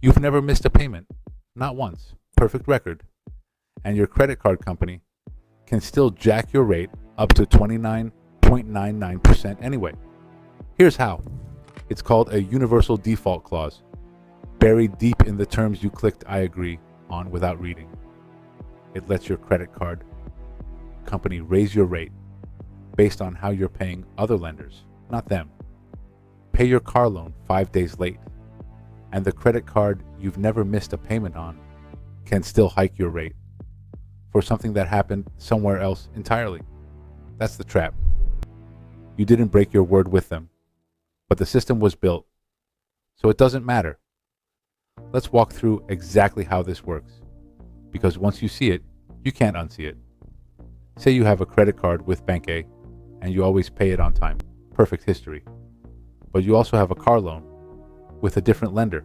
You've never missed a payment, not once, perfect record, and your credit card company can still jack your rate up to 29.99% anyway. Here's how. It's called a universal default clause, buried deep in the terms you clicked I agree on without reading. It lets your credit card company raise your rate based on how you're paying other lenders, not them. Pay your car loan 5 days late, and the credit card you've never missed a payment on can still hike your rate for something that happened somewhere else entirely. That's the trap. You didn't break your word with them, but the system was built, so it doesn't matter. Let's walk through exactly how this works, because once you see it, you can't unsee it. Say you have a credit card with Bank A, and you always pay it on time. Perfect history. But you also have a car loan with a different lender,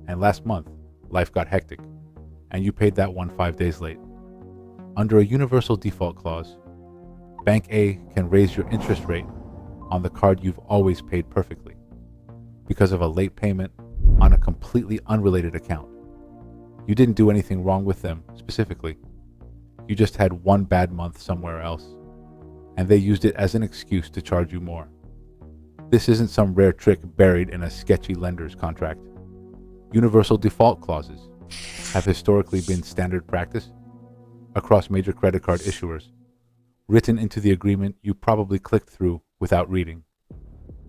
and last month, life got hectic, and you paid that one 5 days late. Under a universal default clause, Bank A can raise your interest rate on the card you've always paid perfectly because of a late payment on a completely unrelated account. You didn't do anything wrong with them specifically. You just had one bad month somewhere else, and they used it as an excuse to charge you more. This isn't some rare trick buried in a sketchy lender's contract. Universal default clauses have historically been standard practice across major credit card issuers, written into the agreement you probably clicked through without reading.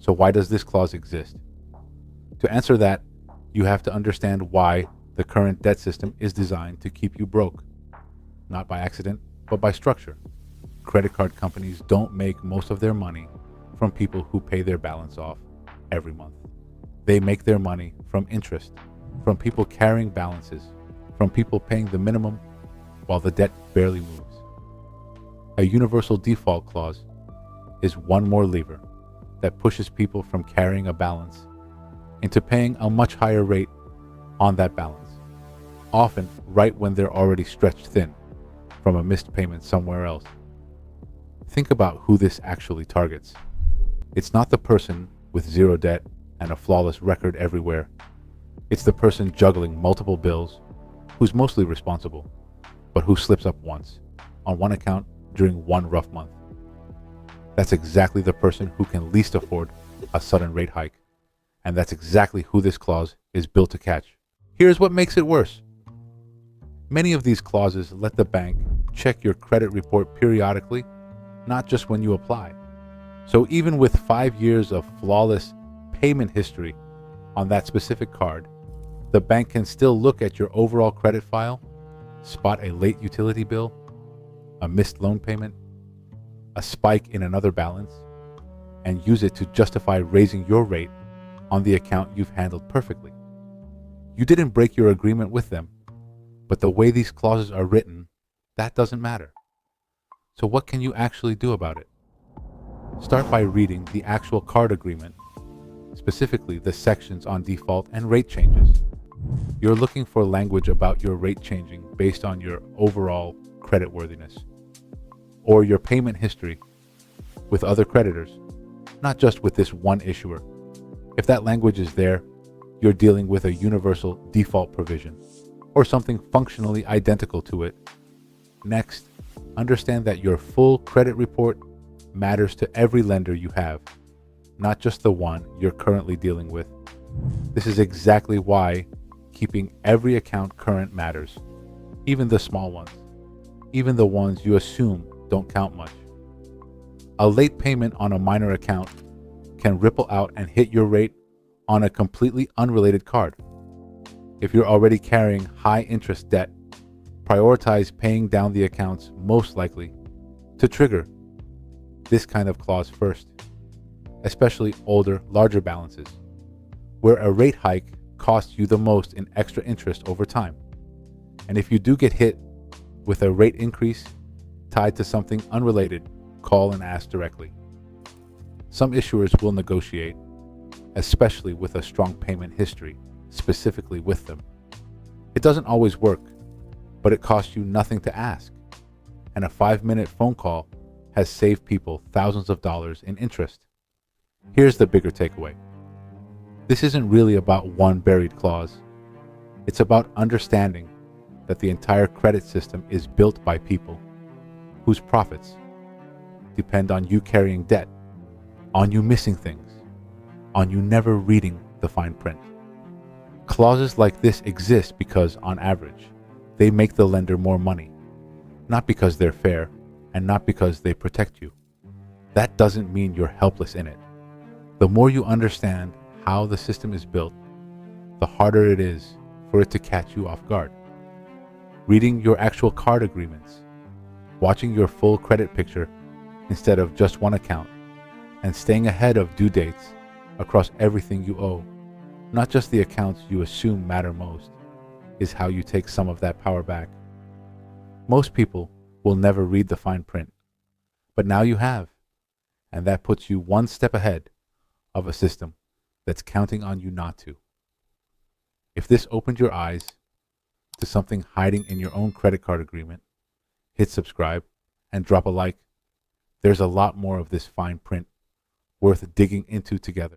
So why does this clause exist? To answer that, you have to understand why the current debt system is designed to keep you broke, not by accident, but by structure. Credit card companies don't make most of their money from people who pay their balance off every month. They make their money from interest, from people carrying balances, from people paying the minimum while the debt barely moves. A universal default clause is one more lever that pushes people from carrying a balance into paying a much higher rate on that balance, often right when they're already stretched thin from a missed payment somewhere else. Think about who this actually targets. It's not the person with zero debt and a flawless record everywhere. It's the person juggling multiple bills, who's mostly responsible, but who slips up once on one account during one rough month. That's exactly the person who can least afford a sudden rate hike, and that's exactly who this clause is built to catch. Here's what makes it worse. Many of these clauses let the bank check your credit report periodically, not just when you apply. So even with 5 years of flawless payment history on that specific card, the bank can still look at your overall credit file, spot a late utility bill, a missed loan payment, a spike in another balance, and use it to justify raising your rate on the account you've handled perfectly. You didn't break your agreement with them, but the way these clauses are written, that doesn't matter. So what can you actually do about it? Start by reading the actual card agreement, specifically the sections on default and rate changes. You're looking for language about your rate changing based on your overall creditworthiness or your payment history with other creditors, not just with this one issuer. If that language is there, you're dealing with a universal default provision or something functionally identical to it. Next, understand that your full credit report matters to every lender you have, not just the one you're currently dealing with. This is exactly why keeping every account current matters, even the small ones, even the ones you assume don't count much. A late payment on a minor account can ripple out and hit your rate on a completely unrelated card. If you're already carrying high interest debt, prioritize paying down the accounts most likely to trigger this kind of clause first, especially older, larger balances, where a rate hike costs you the most in extra interest over time. And if you do get hit with a rate increase tied to something unrelated, call and ask directly. Some issuers will negotiate, especially with a strong payment history, specifically with them. It doesn't always work, but it costs you nothing to ask. And a 5-minute phone call has saved people thousands of dollars in interest. Here's the bigger takeaway. This isn't really about one buried clause. It's about understanding that the entire credit system is built by people whose profits depend on you carrying debt, on you missing things, on you never reading the fine print. Clauses like this exist because, on average, they make the lender more money, not because they're fair and not because they protect you. That doesn't mean you're helpless in it. The more you understand how the system is built, the harder it is for it to catch you off guard. Reading your actual card agreements, watching your full credit picture instead of just one account, and staying ahead of due dates across everything you owe, not just the accounts you assume matter most, is how you take some of that power back. Most people will never read the fine print, but now you have, and that puts you one step ahead of a system that's counting on you not to. If this opened your eyes to something hiding in your own credit card agreement, hit subscribe and drop a like. There's a lot more of this fine print worth digging into together.